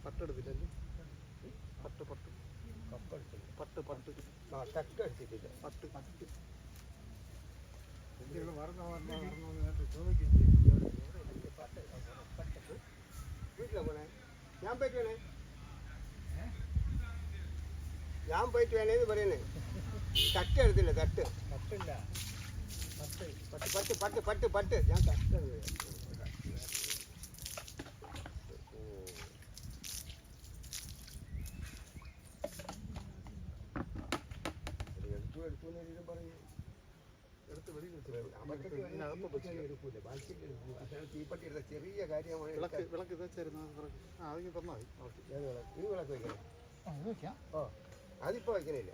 പട്ടെടുത്തില്ലല്ലേ? പട്ട് പട്ട് പട്ട് പട്ട് തട്ട് അടിച്ചിട്ടില്ല. പട്ട് പട്ട് വീട്ടിലെ പോണേ ഞാൻ പോയിട്ട് വേണേ ഞാൻ പോയിട്ട് വേണേന്ന് പറയുന്നേ. തട്ട് എടുത്തില്ല. തട്ട് പട്ടില്ല. പട്ട് പട്ട് പട്ട് പട്ട് പട്ട് ഞാൻ തട്ട് എടുത്തു പറഞ്ഞു. എടുത്ത് വെളിയിൽ തീപ്പട്ടി എടുത്ത ചെറിയ കാര്യമാണ്. വിളക്ക് വെച്ചായിരുന്നു. അതെങ്കിൽ തന്നാൽ മതി. ഈ വിളക്ക് വയ്ക്കണം. ഓ അതിപ്പോൾ വയ്ക്കണില്ല.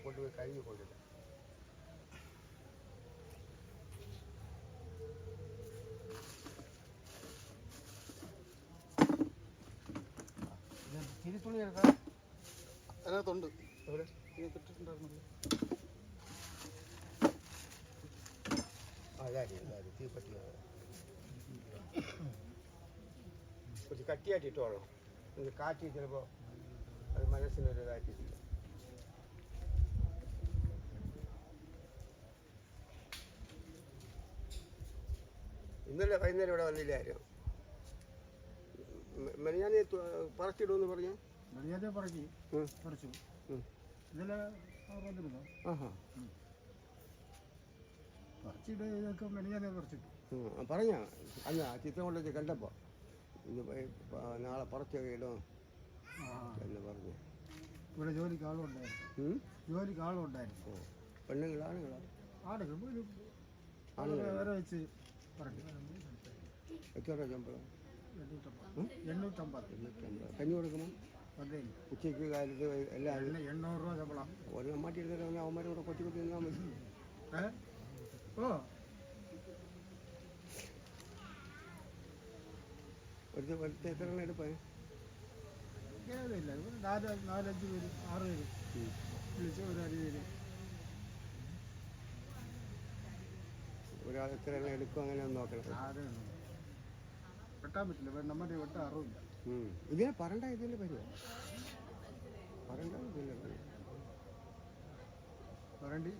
കൊണ്ടുപോയി കഴിഞ്ഞ് കൊണ്ടില്ല. തിരിത്തുണി എടുക്കാം. അതിനകത്തുണ്ട്. എവിടെ കിട്ടിട്ടുണ്ടായിരുന്നല്ലോ. തീപ്പട്ടി കുറച്ച് കട്ടിയായിട്ട് ഇട്ടോളൂ. കാറ്റി ചിലപ്പോൾ അത് മനസ്സിനൊരു ഇതായിട്ടില്ല. ഇന്നലെ വൈകുന്നേരം ഇവിടെ വന്നില്ലായിരുന്നു. മെനഞ്ഞാന്ന് പറിച്ചിടുമെന്ന് പറഞ്ഞു. മെനഞ്ഞാന്നെ പറിച്ചു. ഇന്നലെ പറിച്ചിട്ട് മെനഞ്ഞാന്നെ പറിച്ചിട്ടു. പറഞ്ഞ അല്ല ചിത്രം കൊണ്ട് കണ്ടപ്പോൾ നാളെ പറിച്ച ഇടും എന്ന് പറഞ്ഞു. ഇവിടെ ജോലിക്ക് ആളുണ്ടായിരുന്നു. പെണ്ണുങ്ങളാണുങ്ങളാ? ആണുങ്ങൾ വെച്ച് എത്ര ശമ്പളം? 850. കഞ്ഞി കൊടുക്കണം. ഉച്ചയ്ക്ക് കാലത്ത് എല്ലാം 800 രൂപ ശമ്പളം. ഒരു മാറ്റി എടുത്തിട്ട് അവന്മാരെ കൂടെ കൊത്തി കൊത്തി നിന്നാൽ മതി. ഒരു എത്ര എണ്ണം എടുപ്പേ? 4-5 പേര് 6 പേര് വിളിച്ച് ഒരു 5 പേര്. ഒരാൾ എത്ര എണ്ണം എടുക്കും അങ്ങനെ ഒന്ന് നോക്കണം. വെട്ടാൻ പറ്റില്ല. നമ്മുടെ വെട്ട അറിവില്ല. ഇതിനെ പറണ്ട ഇതിൻ്റെ വരുമോ? പറണ്ട ഇതിൻ്റെ പറണ്ടി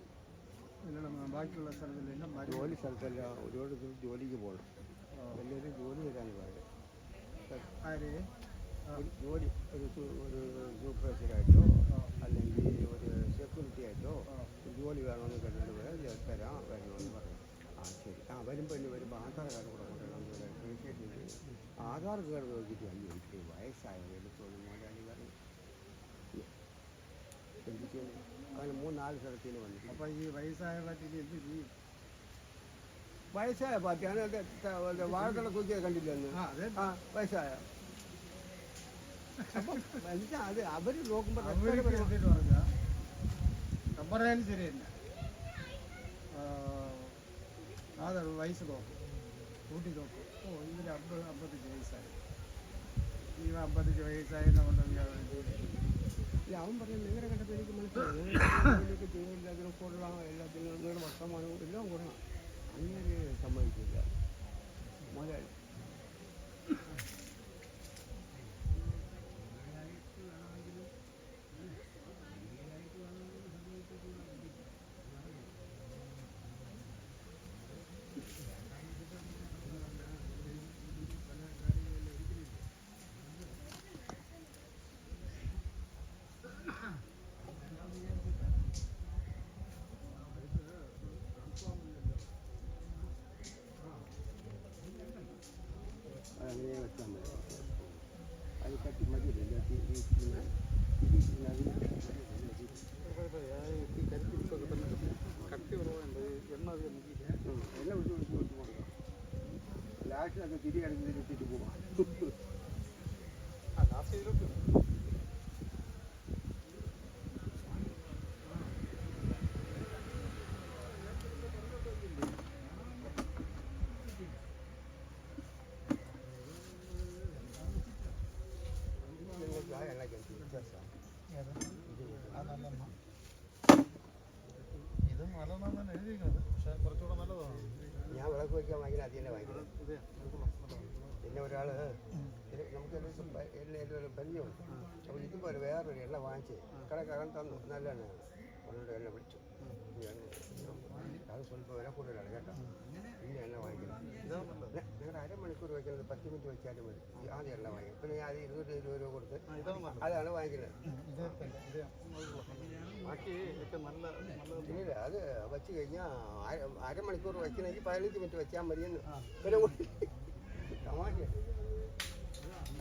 ബാക്കിയുള്ള സ്ഥലത്തിലെല്ലാം ജോലി സ്ഥലത്തല്ല. ഒരുപാട് ജോലിക്ക് പോകണം. എല്ലാവരും ജോലി തരാന്ന് പറയും. ജോലി ഒരു സൂപ്പർവൈസറായിട്ടോ അല്ലെങ്കിൽ ഒരു സെക്യൂരിറ്റി ആയിട്ടോ ജോലി വേണമെന്ന് കണ്ടിട്ട് പറയാം. തരാം വരണമെന്ന് പറയും. ശരി. വരുമ്പോൾ ഇനി വരുമ്പോൾ ആധാർ കാർഡ് കൂടെ കൊണ്ടുവരണം. ആധാർ കാർഡ് നോക്കിയിട്ട് അയ്യോ എനിക്ക് വയസ്സായത് എടുത്തോളൂ മുതലാളി പറഞ്ഞു. എന്ത് അങ്ങനെ 3-4 സ്ഥലത്തിന് വന്നു. അപ്പം ഈ വയസ്സായ പാർട്ടിക്ക് എന്ത് ചെയ്യും? വയസ്സായ പാർട്ടിയാണ്. വാഴത്തട കുക്കിയെ കണ്ടില്ലെന്ന്. വയസ്സായ അപ്പം അത് അവർ നോക്കുമ്പോൾ പറഞ്ഞാലും ശരിയല്ല. അത് വയസ്സ് നോക്കും, കൂട്ടി നോക്കും. ഇതിന് 50-55 വയസ്സായി. ഈ 55 വയസ്സായെന്നുണ്ടെങ്കിൽ അവൻ പറഞ്ഞു നിങ്ങളെ കണ്ടപ്പോൾ എനിക്ക് മനസ്സിലായി ചെയ്യുന്നില്ല. അതിന് കൊള്ളാം, എല്ലാത്തിനും നിങ്ങളുടെ വർത്തമാനവും എല്ലാം കൊള്ളാം. അങ്ങനെ സമ്മതിക്കില്ല മുതലാളി. അങ്ങനെ വെച്ചാൽ മതി. അത് കട്ടി മതിയില്ല. കട്ടി കുറവുണ്ട്. എണ്ണ എല്ലാം വിളിച്ച് കൊടുക്കാം. ലാസ്റ്റിലൊക്കെ തിരികടന്ന് തിരിച്ചിട്ട് പോവാം. ലാസ്റ്റ് ഇതിലോട്ട് ഇതും നല്ലതാണ് എഴുതിയിരിക്കുന്നത്. പക്ഷേ കുറച്ചുകൂടെ നല്ലതാണ്. ഞാൻ വിളക്ക് മേടിക്കാൻ വാങ്ങിക്കുന്നത് അത് തന്നെ വാങ്ങിക്കുന്നത്. പിന്നെ ഒരാൾ നമുക്ക് പരിചയമുണ്ട്. അപ്പോൾ ഇതുപോലെ വേറൊരു എണ്ണ വാങ്ങിച്ച് കടക്കാരൻ തന്നു, നല്ല എണ്ണയാണ്. അവനോട് എണ്ണ വിളിച്ചു, അത് സ്വല്പം വില കൂടുതലാണ് കേട്ടോ, ഇന്ന എണ്ണ വാങ്ങിക്കണം. നിങ്ങളുടെ അരമണിക്കൂർ വയ്ക്കുന്നത് 10 മിനിറ്റ് വെച്ചാലും മതി. ആദ്യം എണ്ണ വാങ്ങിക്കും. പിന്നെ അത് 220 രൂപ കൊടുത്ത് അതാണ് വാങ്ങിക്കുന്നത്. ഇല്ല, അത് വെച്ച് കഴിഞ്ഞാൽ അരമണിക്കൂർ വയ്ക്കണമെങ്കിൽ 15 മിനിറ്റ് വെച്ചാൽ മതിയെന്ന് വില കൊടുത്ത് തമാശ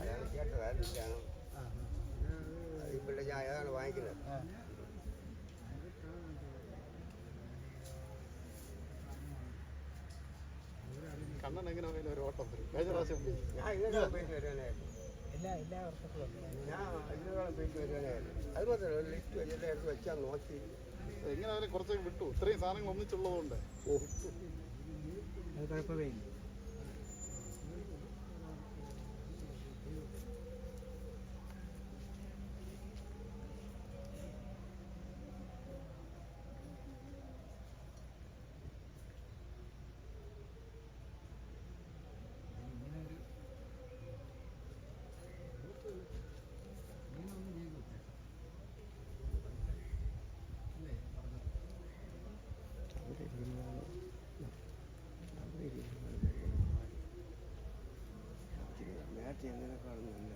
അതാണ് കേട്ടത്. അതില്ലാണ് ഇപ്പോഴത്തെ ഞാൻ ഏതാണ് വാങ്ങിക്കുന്നത്. കണ്ണൻ എങ്ങനെ ഒരു ഓട്ടം വരും. കഴിഞ്ഞ പ്രാവശ്യം ഞാൻ ഇതിനേക്കാളും പോയിട്ട് വരുവാനായിരുന്നു. ഞാൻ ഇതിനേക്കാളും പോയിട്ട് വരുവാനായിരുന്നു. അത് മാത്രമല്ല ഒരു ലിസ്റ്റ് എല്ലാം എടുത്ത് വെച്ചാൽ നോക്കി എങ്ങനെ കുറച്ചൊക്കെ വിട്ടു. ഇത്രയും സാധനങ്ങൾ ഒന്നിച്ചുള്ളതുകൊണ്ട് അത് കുഴപ്പമേ ഇല്ല. നേരത്തെ എന്നതിനേക്കാളും നല്ല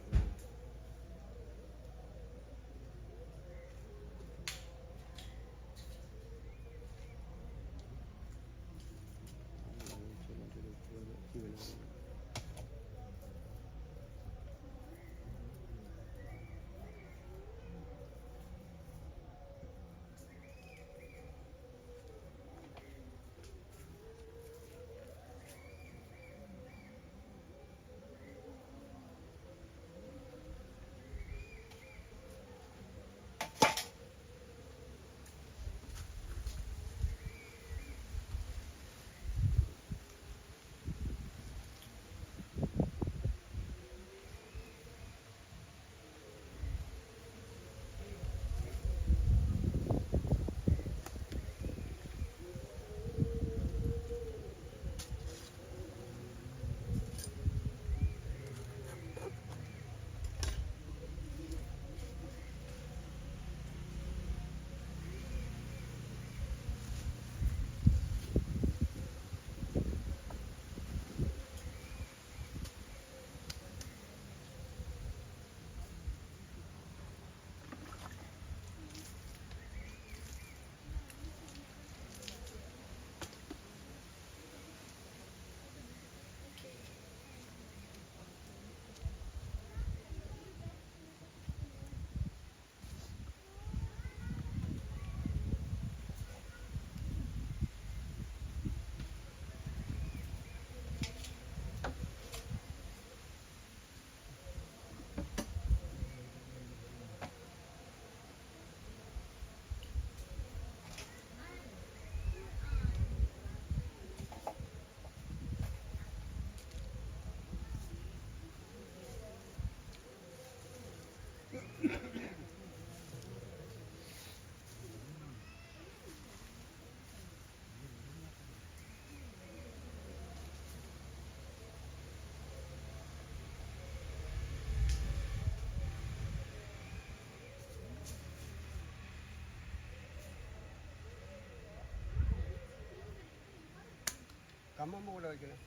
കമ്മമ്പ് കൂടെ വയ്ക്കണം.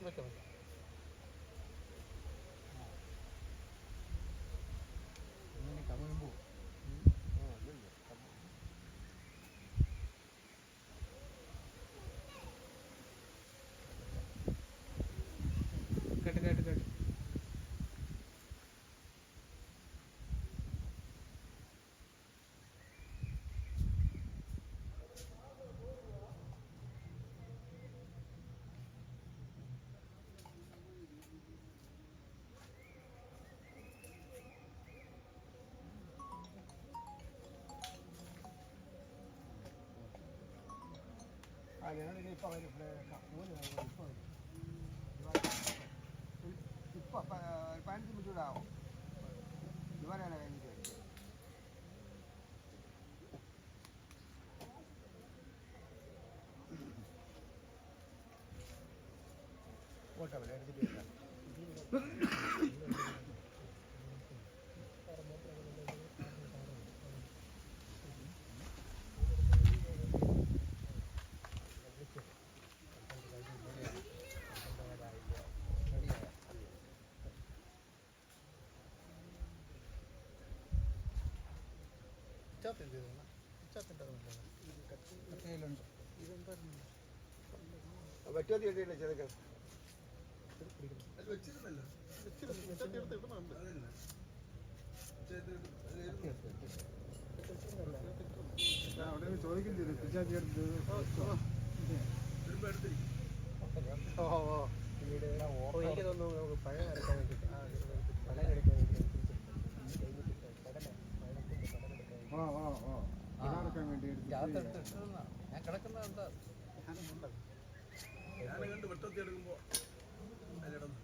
കമ്മമ്പൂ കേട്ട് കേട്ട് കേട്ട് ഞാനിനി ഇപ്പോൾ വരും. ഇപ്പോൾ 15 മിനിറ്റ് കൂടെ ആവും. ഇതുവരെയാണ് കഴിഞ്ഞിട്ട് വരും. പറ്റാതെ ഇടയില്ല ചെറുക്കൻ അവിടെ ചോദിക്കുന്നത് പിച്ചാത്തി എടുത്ത് എനിക്ക് തോന്നുന്നു നമുക്ക് പഴം അരക്കാൻ വേണ്ടിയിട്ട് പഴം എടുക്കാൻ ഇടാറക്കാൻ വേണ്ടി ഞാൻ കിടക്കുന്ന എന്താ ഞാൻ കണ്ട് വെട്ടത്തി എടുക്കുമ്പോ അതിലിടന്ന്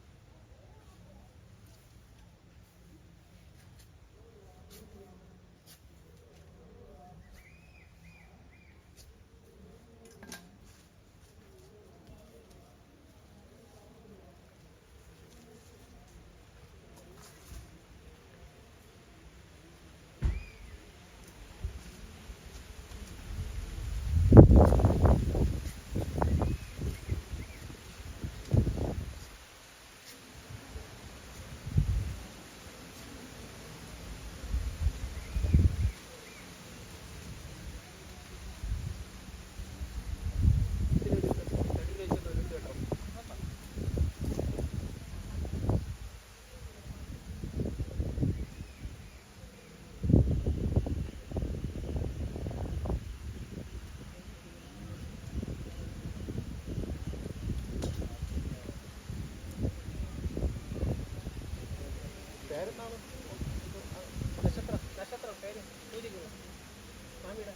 നക്ഷത്രം പേര് സൂചിക്കുന്നു സ്വാമിയുടെ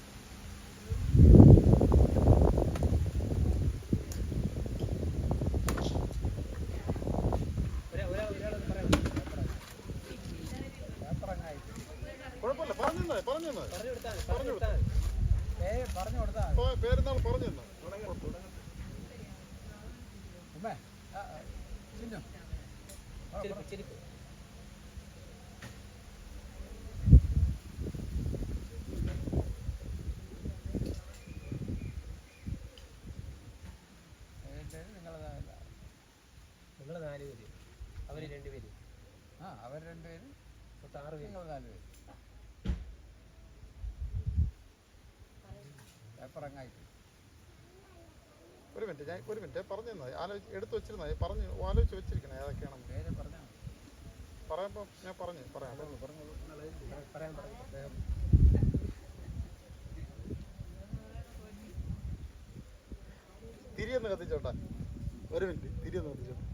കുഴപ്പമില്ല, പറഞ്ഞു കൊടുത്താൽ പേരെന്നാൾ പറഞ്ഞു തന്നോ. ചെരുപ്പ് നിങ്ങൾ 4 പേര്, അവർ 2 പേര്, അവർ 2 പേര്, മൊത്തം 6 പേര്, നിങ്ങൾ 4 പേര്. പേപ്പർ അങ്ങായിട്ട് ഒരു മിനിറ്റ് പറഞ്ഞു തന്നാ എടുത്തു വെച്ചിരുന്നാ ആലോചിച്ച് വെച്ചിരിക്കണേ ഏതൊക്കെയാണെന്ന് പേര് പറഞ്ഞാൽ പറയുമ്പോൾ ഞാൻ പറയാം. പറയാൻ തിരിയൊന്ന് കത്തിച്ചോട്ടെ, ഒരു മിനിറ്റ് തിരിയൊന്ന് കത്തിച്ചോട്ടെ.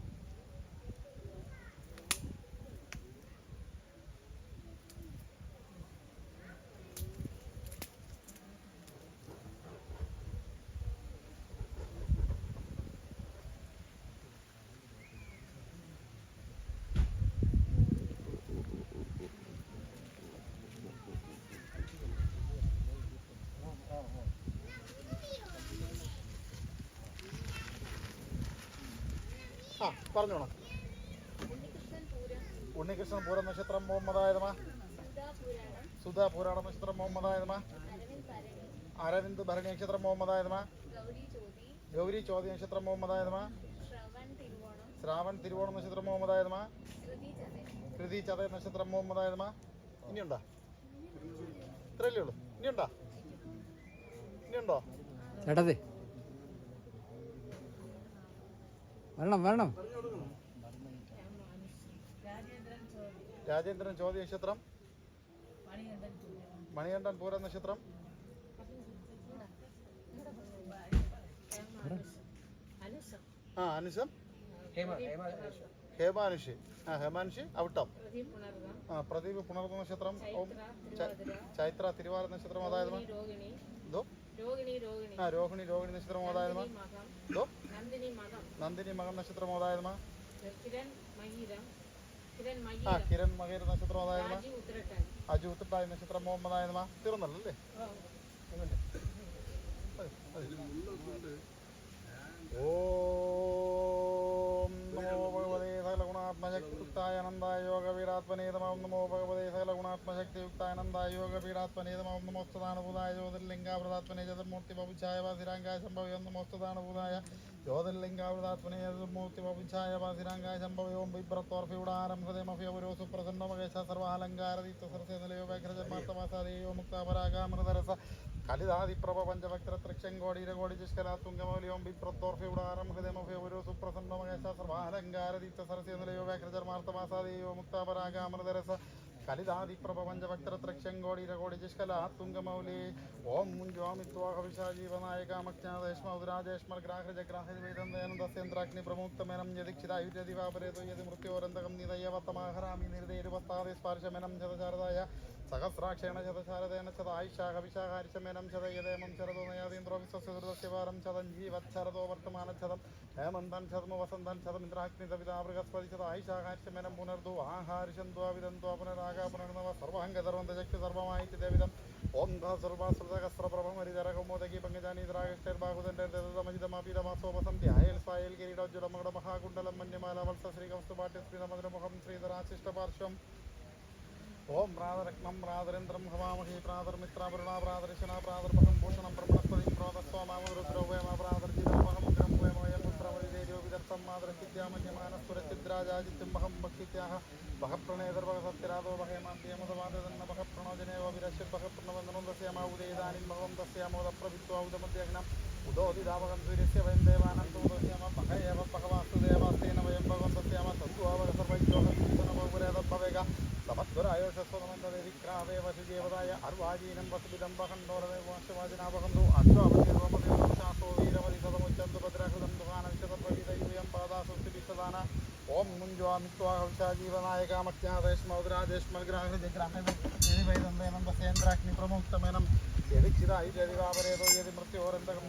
പറഞ്ഞോണം. ഉണ്ണികൃഷ്ണൻ പൂര നക്ഷത്രം മുഹമ്മദായതമാ, സുധാ പുരാണ നക്ഷത്രം മുഹമ്മദായതമാ, അരവിന്ദ് ഭരണി നക്ഷത്രം മുഹമ്മദായതമാ, ഗൗരി ചോദ്യ നക്ഷത്രം മുഹമ്മദായതമാ, ശ്രാവൺ തിരുവോണ നക്ഷത്രം മുഹമ്മദായതമാ, കൃതി ചതയ നക്ഷത്രം മുഹമ്മദായതമാ. ഇനിയുണ്ടോ? ഇത്രയല്ലേ ഉള്ളൂ? ഇനിയുണ്ടോ? ചേട്ടത് വരണം. രാജേന്ദ്രൻ ചോദ്യ നക്ഷത്രം, മണികണ്ഠൻ പൂര നക്ഷത്രം, അനുഷം, ഹേമാനുഷി ഔട്ടം, പ്രദീപ് പുണർന്ന നക്ഷത്രം, ചൈത്ര തിരുവാല നക്ഷത്രം അതായത് രോഹിണി നക്ഷത്രം അതായത് നന്ദിനി മകൻ നക്ഷത്രം അതായത് കിരൺ മകീര നക്ഷത്രം അതായത് അജു ഉത്രട്ടായ നക്ഷത്രം മുഹമ്മദായതമാ. തീർന്നല്ലേ? ഓം നമോ സച്ചിദാനന്ദായ യോഗപീഠാത്മനേതമാം നമോ ഭഗവതേ സകല ഗുണാത്മശക്തിയുക്താനന്ദായ യോഗപീഠാത്മനേതമാം നമോസ്തുതാനുഭൂതായ ജ്യോതിർലിംഗാവൃതാത്മനെ ചതുർമൂർത്തി ബഹുച്ഛായ വാസിരാംഗായ സംഭവം നമോസ്തുതാനുഭൂതായ ജ്യോതിർലിംഗാവൃതാത്മനെ ചതുർമൂർത്തി ബഹുച്ഛായ വാസിരാംഗായ സംഭവം ബിഭ്രത്തോർഫിയുടാരം ഹൃദയമഫ്യപുരോ സുപ്രസന്നമകേശ സർവാലങ്കാരദീപ്ത സരസേ നിലയോ വ്യാഘ്രജന്മാർത്തമാസാദേയോ മുക്താപരാഗാമൃതരസ കലിതാദിപ്രഭ പഞ്ചഭക്തൃക്ഷങ്കോടീരകോടി ജിഷ്കലാത്തുംഗമൗലിയോം ബിഭ്രത്തോർഫിയുടാരം ഹൃദയമഫ്യപുരോ സുപ്രസന്നമകേശ സർവാലങ്കാരദീപ്ത സരസേ നിലയോ വ്യാഘ്രജന്മാർത്തമാസാദേയോ മുക്താപരാഗാമൃതരസ കലിതാദിപ്രഭ പഞ്ചഭക്തൃക്ഷങ്കോടീരകോടി ജിഷ്കലാത്തുംഗമൗലി ഓം മുഞ്ജോമിത്വാഹവിശാജീവനായകാമജ്ഞാതേഷ്മഗ്രാഹൃജഗ്രാഹവേദന്തേനന്ദസ്യേന്ദ്രാഗ്നി പ്രമുക്തമേനം യദിക്ഷിതായുര്യദിവാപരേതോ യതി മൃത്യോരന്തകം നിതയവത്തമാഹരാമി നിർദേരുപസ്താദേ സ്പാർശമേനം ചതചാരതായ സഹസ്രാക്ഷേണ ചതചാരതേന ചതായിഷാഹവിശാഹാരിശമേനം ചതയദേമം ചരതോ നയാതീന്ദ്രോ വിശ്വസുഹൃദസ്യവാരം ചതഞ്ജീവത്സരതോ വർത്തമാനച്ഛതം ഹേമന്തൻ ചതമു വസന്തൻ ചതമിന്ദ്രാഗ്നി സവിതാ ബൃഹസ്പതി ചതായിഷാഹാരിശമേനം പുനർദു ആഹാരിശന്ത്വാ വിദന്ത്വാ പുനരാഗ പുനർനവ സർവാംഗധർവന്തശക്തി സർവമായിട്ട് ദേവിതം ഓം സർവാസുരസഹസ്രപ്രഭമരിതരകൗമോദകി പങ്കജാനീദ്രാഗഷ്ടൈർബാഹുദണ്ഡമാപീതമാസോപസന്ധ്യ അയൽ സായൽ കിരീടോജ്ജുടമകട മഹാകുണ്ടലം മന്യമാല വത്സ ശ്രീകംസ്തുപാഠ്യസ്മിതമധുരമുഖം ശ്രീധരാശിഷ്ടപാർശ്വം ഓം പ്രാതരത്നം പ്രാതരേന്ദ്രം ഹവാമഹി പ്രാതർമിത്രാപുരണ പ്രാതർശന പ്രാതർമഹം ഭൂഷണം ബ്രഹ്മണസ്പതി പ്രോതസ്വാമാമരുദ്രവേമ പ്രാതർജിതമഹമുഗ്രം വേമയം പുത്രമരിതേജോ വിദർത്തം മാതൃസ്ഥിത്യാമന്യമാനസ്ഫുരച്ചിദ്രാജാജിത്യം മഹം ഭക്തിത്യാഹ ബഹപ്രണേതർഭഗസത്യരാതോ ബഹേമാന്തിയമതവാദതന്ന ബഹപ്രണോജനേവ വിരശ്യബഹപ്രണവന്ദനോദസ്യാമാവുദേദാനിം ഭഗവം തസ്യാമോദപ്രവിത്വാവുദമദ്യഗ്നം ഉദോദിതാവകം സൂര്യസ്യ വയം ദേവാനന്തോദസ്യാമ ബഹയേവ ബഹവാസുദേവാസ്തേന വയം ഭഗവം തസ്യാമ തദ്വാവകസർവൈജോഹസ്തനഭവേഗ സമദ്വരായോഷസ്വതമന്തവിക്രാവേവ ശുചേവതായ അർവാജീനം വസുബിദം വഹണ്ടോരദേവാശവാജനാവഹം അശ്വാവതീർവമതീർവശാസോ വീരമതി സതമുച്ചന്തു ഭദ്രഹൃതം ദുഹാനക്ഷതപ്രവീതയുയം പാദാസുസ്ഥിതിസദാന ഓം മുഞ്ജോമിത്വാഹവിശാജീവനായകാമജ്ഞാതേഷ്മൗദ്രാജേഷ്മൽഗ്രാഹൃജഗ്രാഹവേദന്തേനന്ദസേന്ദ്രാഗ്നി പ്രമുക്തമേനം യദിക്ഷിതായുര്യദിവാപരേതോ യതി മൃത്യോരന്തകം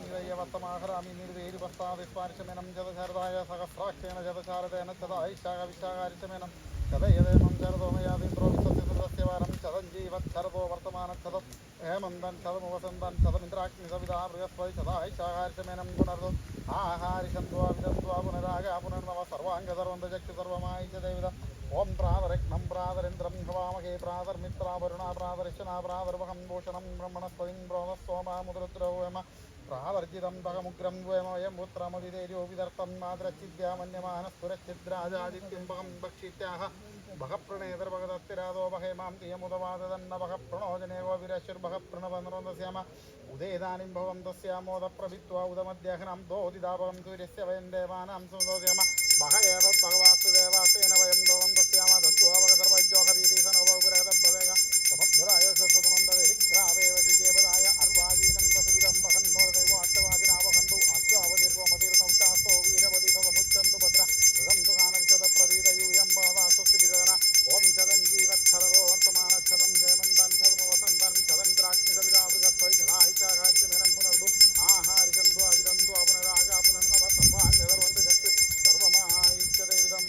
നിർദേരുപസ്താദി സ്പാർശമേനം ചതചാരതായ സഹസ്രാക്ഷേണ ചതചാരതേന ചതായിഷാഹവിശാഹാരിശമേനം ചതയദേമം ചരതോമയാതീന്ദ്രോ വിശ്വസ്യവാരം ചതഞ്ജീവത്സരതോ വർത്തമാനച്ഛതം ഹേമന്തൻ ചതമുവസന്തൻ ചതമിന്ദ്രാഗ്നി സവിതാ ബൃഹസ്പതി ചതായിഷാഹാരിശമേനം പുനർദു ആഹാരിശന്ത്വാ വിദന്ത്വാ പുനരാഗ പുനർനവ സർവാംഗധർവന്തശക്തി സർവമായി ച ദേവിതം ഓം പ്രാതരഗ്നം പ്രാതരേന്ദ്രം ഹവാമഹേ പ്രാതർമിത്രാപരുണ പ്രാതർശന പ്രാതർവഹം ഭൂഷണം ബ്രഹ്മണസ്പതിം പ്രോതസ്തോമാമുദ്രദ്രവമ പ്രാതർജിതം ഭഗമുഗ്രം വേമയം പുത്രമതിതേജോ വിദർത്തം മാതൃച്ഛിദ്യാമന്യമാനസ്ഫുരച്ഛിദ്രാജാദിത്യം ഭഗം ഭക്ഷിത്യാഹ ബഹപ്രണേതർഭഗതത്തിരാതോ ബഹേമാം തിയമുദവാദതന്ന ബഹപ്രണോജനേവോ വിരശുർബഹപ്രണവനൃന്ദസ്യാമ ഉദേദാനിം ഭവം തസ്യാമോദപ്രഭിത്വാ ഉദമദ്യഹനം ദോദിതാഭവം സൂര്യസ്യ വയം ദേവാനാം സുദോദ്യമ ബഹയേവ ഭഗവാസുദേവാസേന വയം ദോവം തസ്യാമ തദ്വാവകസർവൈജോഹവീതീസനോപുരേതഭവേഗ സമദ്വരായോഷസ്വതമന്തവിക്രാവേവ ശുചേവതായ അർവാജീനം തസുവിധം വഹന്നോദൈവാഷ്ടവാദിനാവഹന്തു അശ്വാവതീർവമതീർണൗശാസോ വീരവതി സതമുച്ചന്തു ഭദ്ര ഹൃദം ദുഹാനവിശതപ്രവീതയൂയം പാദാസ്വസ്തിവിധന ഓം ചതഞ്ജീവത്സരതോ വർത്തമാനച്ഛതം ഹേമന്തൻ ചതമുവസന്തൻ ചതന്ദ്രാഗ്നി സവിതാ ബൃഹസ്പതി ചതായിഷാഹാരിശമേനം പുനർദു ആഹാരിശന്ത്വാ വിദന്ത്വാ പുനരാഗ പുനർനവ സർവാംഗധർവന്തശക്തി സർവമായിച്ഛദേവിതം.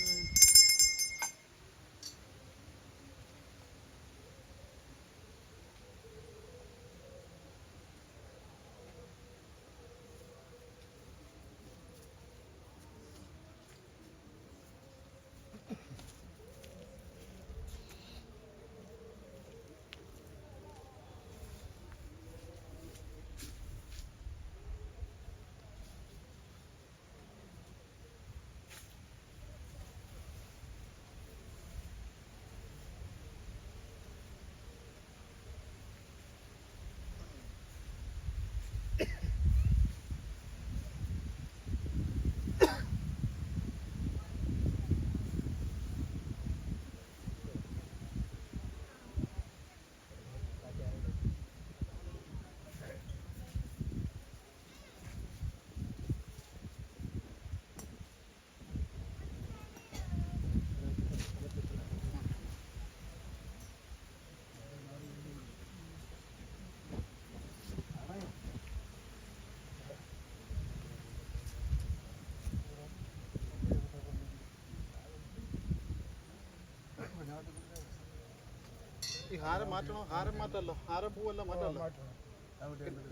ഈ ഹാരം മാറ്റണോ? ഹാരം മാറ്റല്ലോ, ഹാരം പൂവല്ല മാറ്റല്ലോ,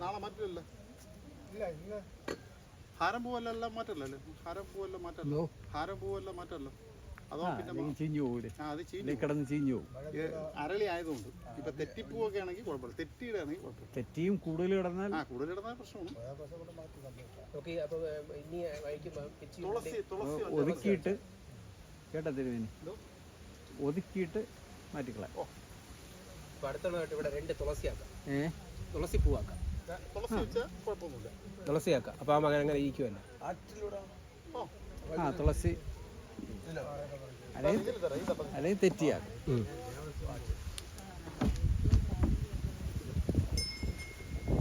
നാളെ മാറ്റില്ലല്ലോ. ഹാരം പൂവല്ല മാറ്റല്ലോ, ഹാരം പൂവല്ല മാറ്റല്ലോ, ഹാരം പൂവല്ല മാറ്റല്ലോ. അതോ പിന്നെ അല്ലെങ്കിൽ ചീഞ്ഞു പോകൂലേ, അത് ചീഞ്ഞു അല്ലെങ്കിൽ കിടന്ന് ചീഞ്ഞു പോകും. അരളി ആയതുകൊണ്ട് ഇപ്പൊ തെറ്റിപ്പൂവൊക്കെ ആണെങ്കിൽ കുഴപ്പമില്ല, തെറ്റിയുടെ ആണെങ്കിൽ കുഴപ്പമില്ല. തെറ്റിയും കൂടുതൽ കിടന്നാൽ കൂടുതൽ ഇടുന്ന പ്രശ്നമാണ്. ഓക്കെ, അപ്പോൾ ഇനി വഴിക്കുമ്പോൾ തുളസി തുളസി ഒതുക്കിയിട്ട് കേട്ടാ തിരുവേനി, ഒതുക്കിയിട്ട് മാറ്റിക്കളാം. അപ്പോൾ അടുത്തുള്ളതായിട്ട് ഇവിടെ 2 തുളസിയാക്കാം, തുളസി പൂവാക്കാം, തുളസി വെച്ചാൽ കുഴപ്പമൊന്നുമില്ല. തുളസിയാക്കാം. അപ്പോൾ ആ മകൻ അങ്ങനെ ഇരിക്കുമല്ലോ. തുളസി അല്ലെങ്കിൽ തെറ്റിയാക്കാം.